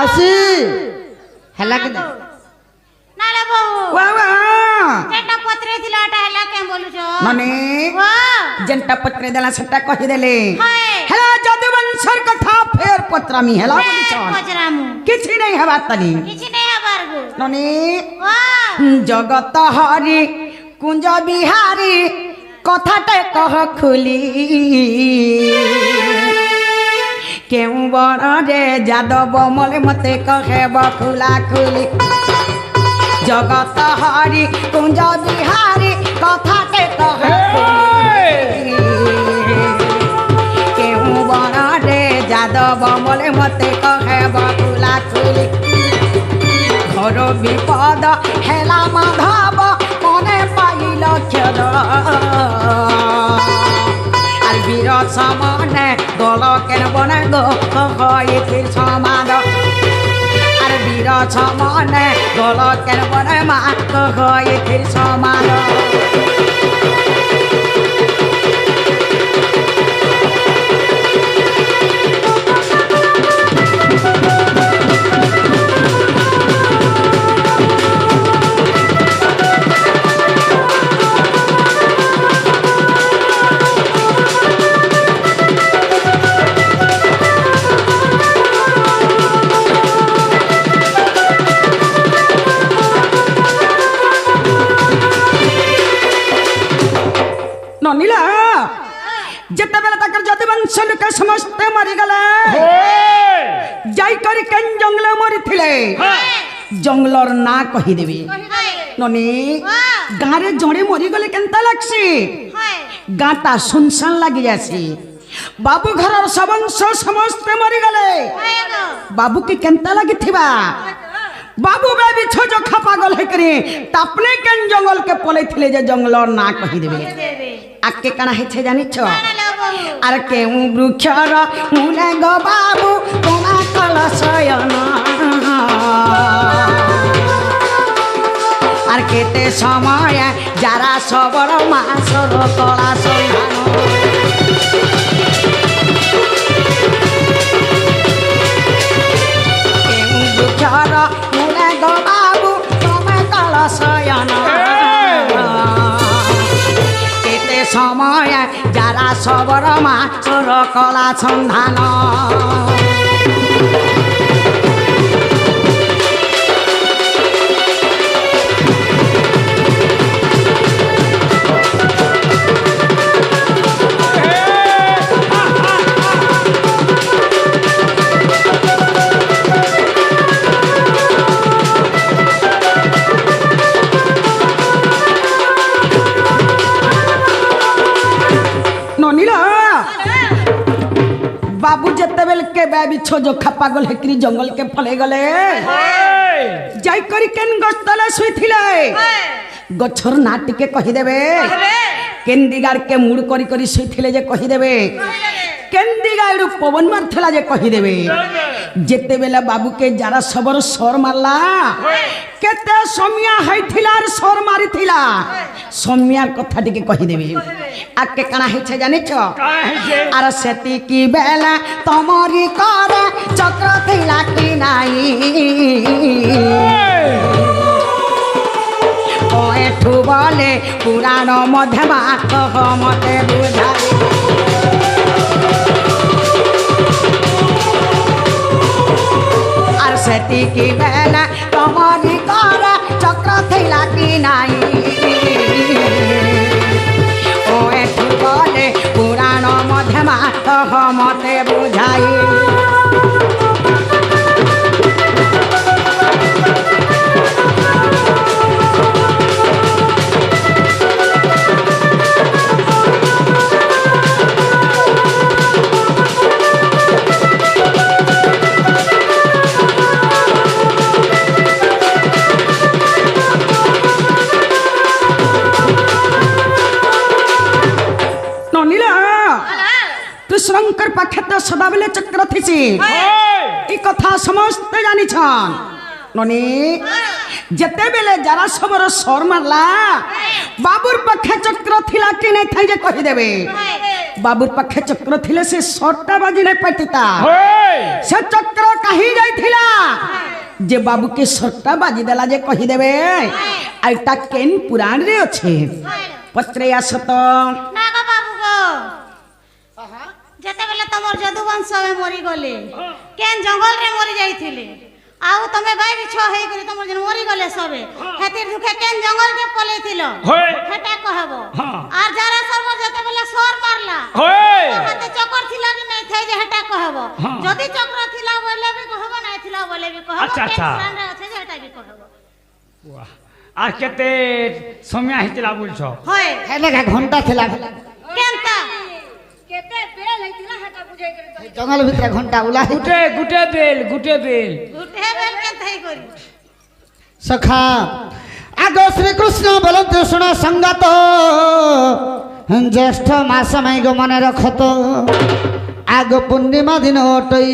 आसी हला के नाले बहु वाह वाह जेटा पत्रे थिला टा हला के बोलु छो नने वाह जेंटा पत्रे देला सेटा कहि देले हाय हला जदुवंशर कथा फेर पत्रामी हला बोली छन पचरामु किछि नै हबा तनी किछि नै हबार गो नने वाह जगत हरि कुंज बिहारी कथाटे कह खुली केउ बड़ रे जादव मले मते कहे बखुला खुली जगत हरि कुंज बिहारी कथाटे कह खुली केउ बड़ रे जादव मले मते कहे बखुला खुली घर विपद हेला माधव मने पाइल क्षर আর বীর সমানে দল কেন বনে গির সমাদ আর বীর সমানে দল কেন বনে মা গির সমাদ नीला जिते बेला तक जदुवंश लोक समस्त मरी गले जाई करी केन जंगल मरी थिले जंगलर ना कहि देबे ननी गारे जणे मरी गले केनता लागसी गाता सुनसान लागि जासी बाबू घरर सबंश समस्त मरी गले बाबू के केनता लागि थिबा बाबू बेबी छोजो खपा गल है करे तापने केन जंगल के पले थिले जे जंगलर ना कहि देबे आके काना है छे जानि छ आर केउ वृक्षर मुने गो बाबू कोना कलशयन आर केते समय जारा सबर मासर कला सैन केउ वृक्षर मुने गो बाबू कोना कलशयन समय जारा सबर मासर कला सन्धान बाबू जते बेल के बेबी छोजो खपा गल हेकरी जंगल के फले गले जाई करी केन गस्तले सुइथिले गछर ना टिके कहि देबे केंदिगार के मुड़ करी करी सुइथिले जे कहि देबे केंदिगार पवन मारथला जे कहि देबे जेते बेला बाबू के जारा सबर सर मारला केते समिया हैथिलार सर मारिथिला समिया कथा टिके कहि देबे आके काना हेछे जानि छ आर सेती की बेला तमरी कर चक्र थिला कि नाई ओएठु बोले पुराण मध्यमा कह मते बुझाई आर सेती की बेला तमरी कर चक्र थिला कि नाई ओएठु बोले पुराण मध्यमा कह मते बुझाई कृष्णकर पाखे तो सदाबले चक्र थीसी ई कथा समस्त जानी छन ननी जते बेले जरा सबरो सर मारला बाबूर पाखे चक्र थिला कि नै थाई जे कहि देबे बाबूर पाखे चक्र थिले से सरटा बाजी नै पटिता से चक्र कहि जाई थिला যে বাবুকে সট্টা বাজি দেলা যে কহিদেবে আইটা কেন পুরাণ রে আছে পত্রে আস তো না গো বাবু গো যেতেবেলে তোমার যদুবংশ মরি গলে কেন জঙ্গল রে মরি যাইছিলে আউ তুমি বাইরে ছ হই করে তোমার যেন মরি গলে সবে হেতির দুঃখে কেন জঙ্গল কে পলেছিল হেটা কহব আর যারা সর্ব যেতেবেলে সর মারলা হাতে চক্র ছিল কি নাই থাই যে হেটা কহব যদি চক্র ছিল বলে বি কহব নাই ছিল বলে বি কহব আচ্ছা, আচ্ছা। কেন রে আছে যে হেটা বি কহব আর কেতে সময় হইতিলা বলছ হয় হেলে ঘন্টা ଥିଲା কেনতা জঙ্গল ভিতরে ঘন্টা উলা গুটে বেল গুটে বেল কেনতা হই করি সখা আগ শ্রীকৃষ্ণ বলতে শুণ সঙ্গত জ্যেষ্ঠ মাস মাই গো মনে রখত আগ পূর্ণিমা দিন অটই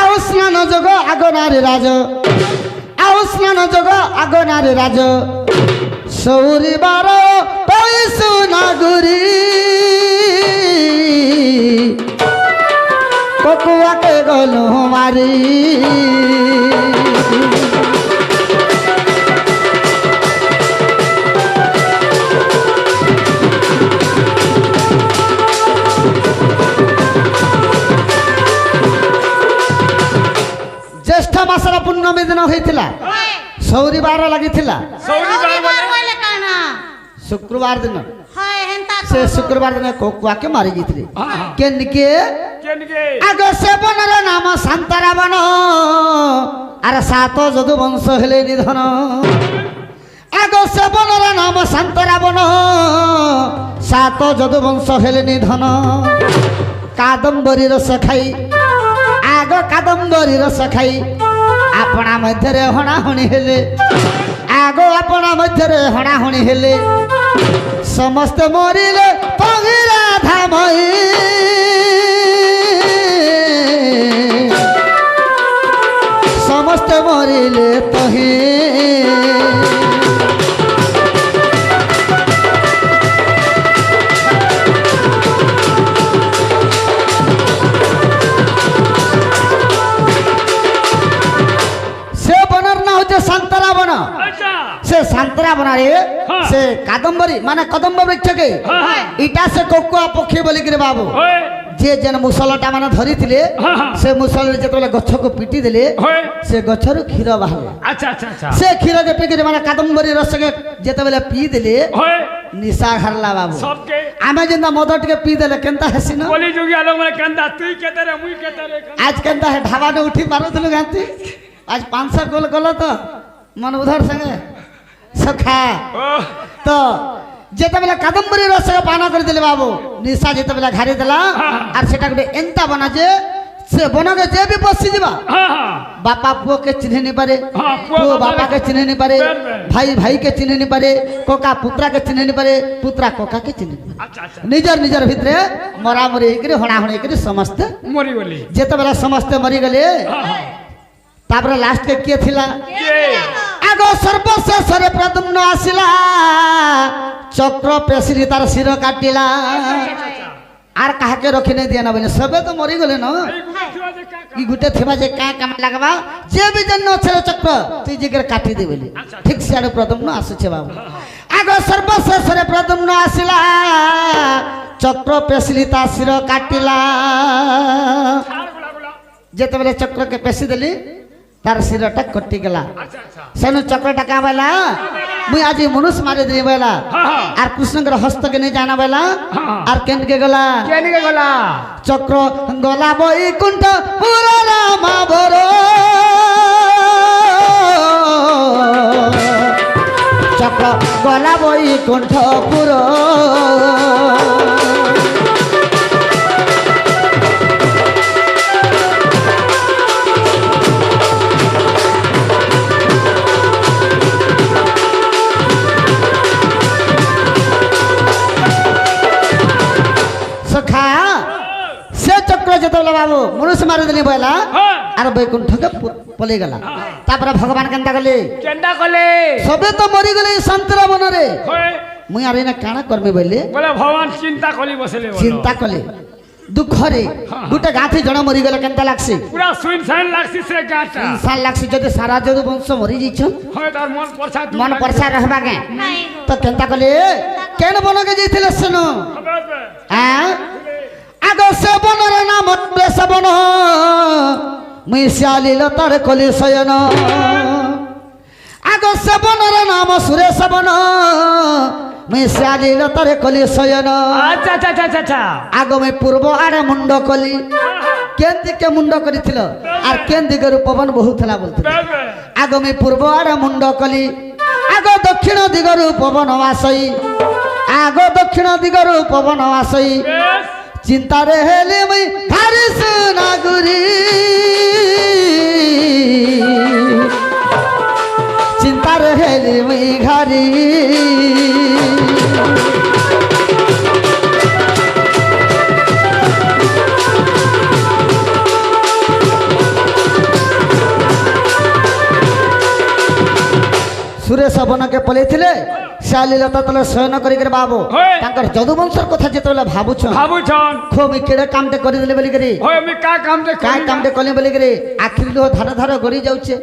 আউ স্নান যোগ আগ নারী রাজ আউ স্নান যোগ আগ নারী রাজ সৌরিবার পয়সু নাগুরি ককুয়াকে গলু মারি জ্যেষ্ঠ মাসর পূর্ণমী দিন হয়েছিল সৌরিবার লাগিଥିଲା সৌরিবার বলে কানা শুক্রবার দিন হয় হেনতা সে শুক্রবার দিন কোকুয়াকে মারি গেছিলে কেনকে কেনকে আগ সে বনর নাম শান্তারাবণ আর সাত যদু বংশ হেলে নিধন আগ সে বনর নাম শান্তারাবণ সাত যদু বংশ হেলে নিধন কাদম্বরী রস খাই আগ কাদম্বরী রস খাই আপনা মধ্যে হଣାহଣି হেলে আগ আপনা মধ্যে হଣାহଣି হেলে সমস্ত মরিলে পগিরা ধামই সমস্ত মরিলে তহি সে বনের না হচ্ছে শান্তরাবণ আচ্ছা সে শান্তরাবণ রে সে কাদম্বরী মানে কদম্ব বৃক্ষকে ইটা সে কোকুয়া পক্ষী বলিকি বাবু হয় যে যেন মুসলটা মানে ধরিଥିଲେ সে মুসলরে যেতবেলে গছকু পিটি দেলে হয় সে গছরু ক্ষীর বাহারে আচ্ছা আচ্ছা আচ্ছা সে ক্ষীরকে পিকি মানে কাদম্বরী রসকে যেতবেলে পি দেলে হয় নিশা হারলা বাবু সবকে আমি যেন মদ টিকে পি দেলে কেনতা হেসিন কলি যুগি আলো মানে কান্দা তুই কেতে রে মুই কেতে রে আজ কেনতা হে ঢাবানে উঠি পারুথিলু গাঁতি আজ 500 গোল গল তো মন উধার সঙ্গে সখা ও তো যেতবেলে কাদম্বরী রসকে পান করে দিলে বাবু নিশা যেতবেলে ঘারি দেলা আর সেটা গোটে এন্তা বনা যে সে বনকে যে বি বসি যা বাপা পুকে চিহ্নি নি পারে পুଅ বাপাকে চিহ্নি নি পারে ভাই ভাইকে চিহ্নি নি পারে কোকা পুত্রাকে চিহ্নি নি পারে পুত্রা কোকাকে চিহ্নি নি পারে আচ্ছা আচ্ছা নিজর নিজর ভিতরে মরামরি হইকরি হଣାহଣି হইকরি সমস্তে মরি গলি যেতবেলে সমস্তে মরি গলে তারপরে লাস্ট কে কিয়ে থিলা কে আগ সর্বশেষরে প্রদ্যুম্ন আসিলা চক্র পেশিরি তার শির কাটিলা আর কাহাকে রখি নাই দিয়া না বলে সবে তো মরি গলে না কি গুটে থিবা যে কা কাম লাগবা যে বি জন্য ছেলে চক্র তুই জিগর কাটি দে বলে ঠিক সিয়াড়ে প্রদ্যুম্ন আসছে বাবু আগ সর্বশেষরে প্রদ্যুম্ন আসিলা চক্র পেশিলি তা শির কাটিলা যেতবেলে চক্রকে পেশি দেলি তার শিরটা কটি গেলা সেনু চক্রটা কা বলা মুই আজি মনুষ্য মারি দিই বলা আর কৃষ্ণଙ୍କର হস্তকে নেই জানা বলা আর কেনকে গলা কেনকে গলা চক্র গলা বৈকুণ্ঠ পুরা মাবর চক্র গলা বৈকুণ্ঠ পুর সখা সে চক্র যেতবেলে বাবু মনুষ্য মারি দিলি বলা আর বৈকুণ্ঠকে পলে গেলা তারপরে ভগবান কেনটা গলে কেনটা কলে সবে তো মরি গলে শান্তরা বনরে হয় মুই আর এনে কাଣା করবে বলে বলে ভগবান চিন্তা কলি বসলে বলো চিন্তা কলে দুঃখরে গোটে গাঁথি জন মরিগলে কেনতা লাগছে পুরা সুইনসাইন লাগছি সে গাঁটা ইনসান লাগছে যদি সারা যদু বংশ মরি যাইছন হয় তার মন পরছা মন পরসা রহবা কে নাই তো কেনতা কলে কেন বনকে যাইছিলে সেনো হ্যাঁ আগ সে বনর নাম শ্রবণ মুই শ্যালিল তার কলি শয়ন আগ সে বনর নাম সুরেশ বন মুই শ্যালিল তার কলি শয়ন আচ্ছা আচ্ছা আচ্ছা আচ্ছা আগ মুই পূর্ব আড়ে মুন্ড কলি কেন দিকে মুন্ড করিছিল আর কেন দিকে পবন বহুতলা বলছিল আগ মুই পূর্ব আড়ে মুন্ড কলি আগ দক্ষিণ দিগরু পবন আসই আগ দক্ষিণ দিগরু পবন আসই চিন্তারে হেলে মুই হারিস নাগুরি চিন্তারে হেলে মুই ঘারি সুরেশ বনকে পলাইଥିଲେ শালীলতা তলে শয়ন করিকি বাবু তাঙ্কর যদুবংশর কথা যেতবেলে ভাবুছ ভাবুছন খো মুই কেড়ে কামটে করিদেলি বলিকি হয় আমি কা কামতে কাই কামটে কলি বলিকি আখির লুহ ধারে ধারে গড়ি যাউছে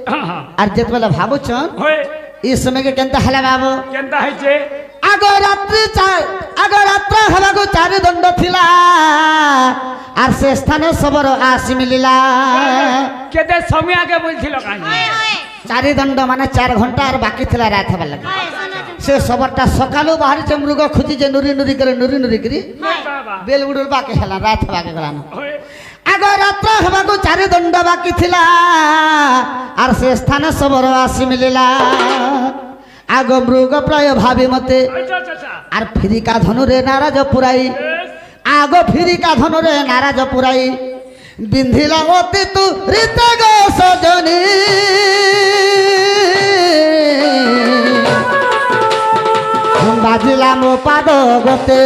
আর যেতবেলে ভাবুছ হয় এই সময়কে কেনতা হেলা বাবু কেনতা হইছে আগ রাত্রে হবাকু চারি দণ্ড থিলা আর সে স্থানে সবর আসি মিলিলা কেতে সময় আগে বলছিল কাই হয় হয় চারি দণ্ড মানে 4 ঘন্টা আর বাকি থিলা রাত হবার লাগে হয় শোনো সে সবরটা সকালু বাহারিছে মৃগ খুঁজিছে নুরি নুরি করে বাবা বেল উড়ুর বাকি হেলা রাত হবাকে গলানো হয় আগ রাত্রে হবাকু চারি দণ্ড বাকি থিলা আর সে স্থানে সবর আসি মিলিলা আগ মৃগ প্রায় ভাবি মতে আচ্ছা আচ্ছা আচ্ছা আর ফিরিকা ধনুরে নারাজ পুরাই আগ ফিরিকা ধনুরে নারাজ পুরাই বিন্ধিলা অতি তু ঋত গো সজনী বাজিলা মো পাদ গতে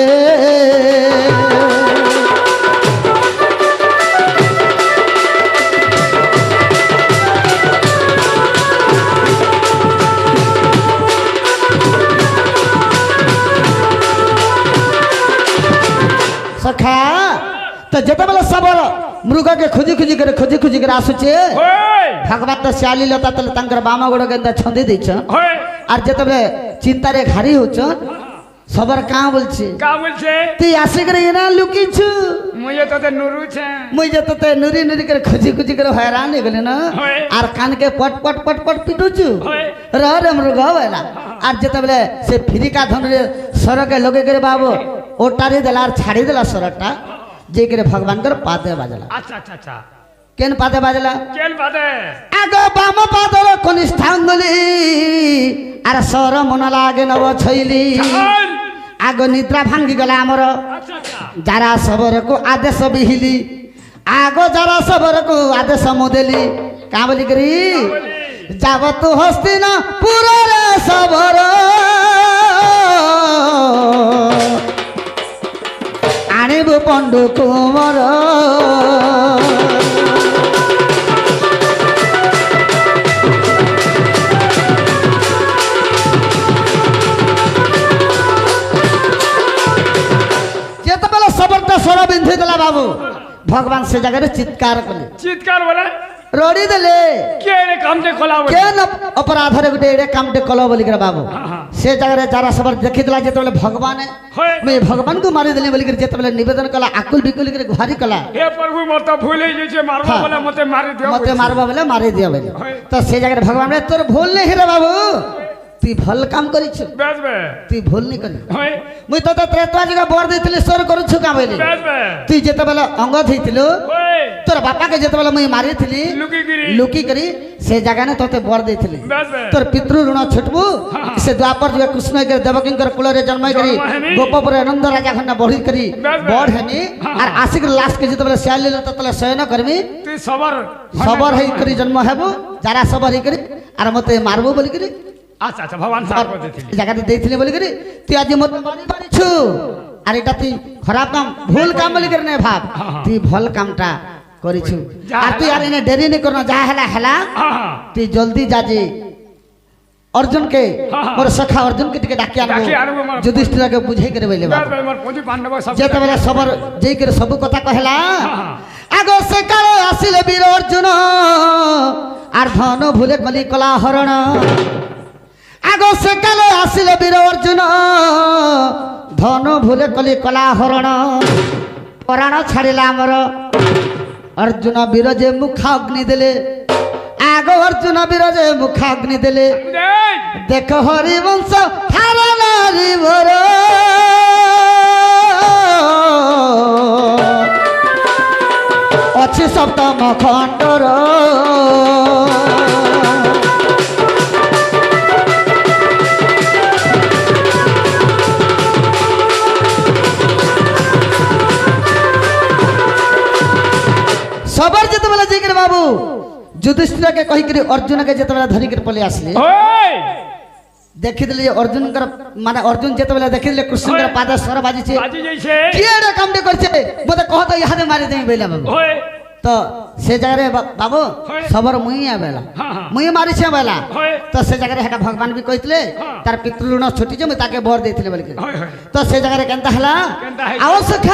সখা তো যেতবেলে সবর মৃগকে খুঁজি খুঁজি করে আসুছে হয় ভগবান তো শ্যালীলতা তলে তাঙ্কর বাম গোড় কেন্দ্র ছন্দি দিছ হয় আর যেতবেলে চিন্তারে ঘারি হচ্ছ সবর কাঁ বলছে কা বলছে তুই আসিকরে এনা লুকিছু মুয়ে তোতে নুরুছে মুই যে তোতে নুরি নুরি করে খুঁজি করে হয়রান হয়ে গেলি না হয়। আর কানকে পট পট পট পট পিটুছু হয়। রে মৃগ বলা আর যেতবেলে সে ফিরিকা ধনুরে সরকে লগে করে বাবু ওটারি দেলা আর ছাড়ি দেলা সরকটা যে করে ভগবানकर পাদে বাজলা আচ্ছা আচ্ছা আচ্ছা কেন পাদে বাজলা কেন বাদে আগ বাম পাদর কনিষ্ঠাঙ্গুলি আর সর মন লাগে নব ছইলি চল আগ নিদ্রা ভাঙ্গি গলা আমার আচ্ছা আচ্ছা যারা সবরকু আদেশ বিহিলি আগ যারা সবরকু আদেশ মুদেলি কা বলি করি যাব তু হস্তিন পুরে সবর আনিবু পণ্ডু কুমর যেতবেলে সবরটা সর বিন্ধি দেলা বাবু ভগবান সে জায়গায় চিৎকার কলে চিৎকার বলে রড়ি দেলে কে রে কামতে কলা বলে কেন অপরাধরে গোটে এড়ে কামটে কল বলিকি বাবু সে জায়গায় যারা সবার দেখিদেলা যেতবেলে ভগবানে হয় মুই ভগবানকে মারি দেলি বলিকি যেতবেলে নিবেদন কলা আকুল বিকুল করে ঘারি কলা হে প্রভু মোর তো ভুল হয়ে গেছে মারবা হ্যাঁ। বলে মতে মারি দিও মতে মারবা বলে মারি দিও বলে হয়। তো সে জায়গায় ভগবান বলে, তোর ভুল নেই রে বাবু তুই ভাল কাম করিছু বেসবে তুই ভুল নি করি হয় মুই তোতে ত্রেতা জায়গা বর দিছিলি সর করছু কা বলি বেসবে তুই যেতবেলে অঙ্গদ হইতিলু হয় তোর বাপাকে যেতবেলে মুই মারিছিলি লুকিগিরি লুকি করি সে জায়গানে তোতে বর দিছিলি বেসবে তোর পিতৃ ঋণ ছুটবু সে দ্বাপর যুগে কৃষ্ণ করে দেবকীঙ্কর কুলরে জন্ম করি জন্ম হেমি। গোপপুরে আনন্দ রাজা খন্ডা বড়ি করি বেশ, বেশ। বড় হেমি আর আশিক লাস্ট কে যেতবেলে শ্যালীল ততলে শয়ন করবি তুই সবার সবর হই করি জন্ম হেবু যারা সবর হই করি আর মতে মারবু বলি করি আচ্ছা আচ্ছা ভগবান সার করতেছিলি জায়গাতে ଦେଇଥିଲି বলি করি তুই আজ মতে মারি পারিছু আর এটা তুই খারাপ কাম ভুল কাম বলি করি না ভাব তুই ভাল কামটা করিছু যা আর তুই আর এনে দেরি নি করনা যা হেলা হেলা হ্যাঁ তুই জলদি যাজি अर्जुन के हाँ, हाँ। मोर सखा अर्जुन के टिके डाकी डाकी आनबो आनबो मोर- युधिष्ठिर के बुझाई करे बोले बस भाई मोर पुंजी पांडव सब जेते बेले सबर जेई करे सब कथा कहला हाँ। आगो से काले आसिले वीर अर्जुन आर धन भूले कली कला हरण आगो से काले आसिले वीर अर्जुन धन भूले कली कला हरण प्राण छाड़िला हमर अर्जुन वीर जे मुखाग्नि देले आगो अर्जुन वीर जे मुखाग्नि देले देख हरिवंश थारा नारी भर अच्छी सप्तम खंडर सबर जिते बेला जाकर बाबू युधिष्ठिर के कही करी अर्जुन के जिते बेला धरिक पले आसले देखिले अर्जुन माने अर्जुन जिते बेला देखिले कृष्ण के पाद स्वर बाजी छे बाजी जैसे किए रे काम दे करछे मते कह तो यहां मारी दे बेला बाबू होय तो से जगह बाबू होय। सबर मुई आबेला हाँ, हाँ। मुई मारी छे बेला होय। तो से जगह हेटा भगवान भी कहितले हाँ। तार पितृऋण छुटी जे मैं ताके बर देथिले बोल के होय होय तो से जगह केनता हला केनता है? आवश्यक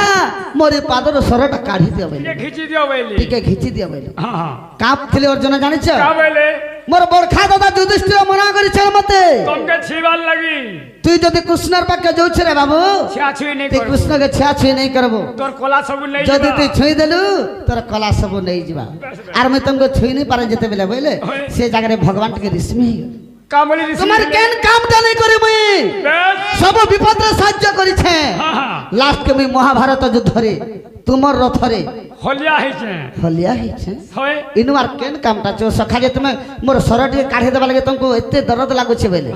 मोरे पादर सरटा काढी दियो ये बेले खींची दियो बेली टिके घिची दियो बेले हां हां काप थिले अर्जुन जानि छ का बेले मोर बड़खा दादा युधिष्ठिर मना करि छ मते तुमके छीवाल लगी তুই যদি কৃষ্ণের পাকে যাচ্ছ রে বাবু छा छुई नहीं তুই कर কৃষ্ণকে ছিয়া ছুঁই নেই করবো तोर कोला सब नहीं যদি जीवा। তুই ছুঁই দেলু তোর কলা সব নেই যা আর মুই তোমাকে ছুঁই নেই পারে যেতে বেলে বুঝলে সে জায়গায় ভগবান টিকে রিসমি का बोली ऋषि তোমার बोले? কেন কামটা নেই করি মুই बस সব বিপদরে সাহায্য করিছে हां हां লাস্ট কে মুই মহাভারত যুদ্ধরে তোমার রথরে होलिया है छे হলিয়া হইছে होय ইনু আর কেন কামটা চো সখা যে তুমি মোর শরটি কাঢ়ি দেবা লাগে তোমাকে এতে দরদ লাগুছে বলে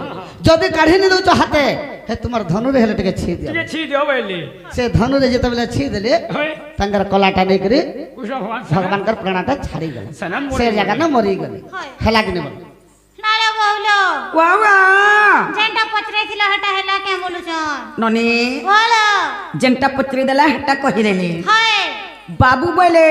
যদি কাঢ়ি নি দউছ হাতে হে তোমার ধনুরে হেলে টিকে ছি দিও ये छी दियो बेली से धनुरे যেতবেলে ছি দেলে होय ତାଙ୍କର କଲାଟା ନେଇକରି कृष्ण भगवान ଭଗବାନଙ୍କର ପ୍ରାଣଟା ଛାଡି ଗଲେ सनम ସେ ଜାଗା ନା ମରି ଗଲେ হয়। ହେଲା କି ନେବ ନାରେ ବହୁଲ वावा ଯେନ୍ଟା ପଚରେଇଥିଲା ହେଟା ହେଲା କେଁ ବୋଲୁଛନ୍ ननी ବୋଲ जेंटा पत्री देला हटा कही देले ହାଏ बाबू बोले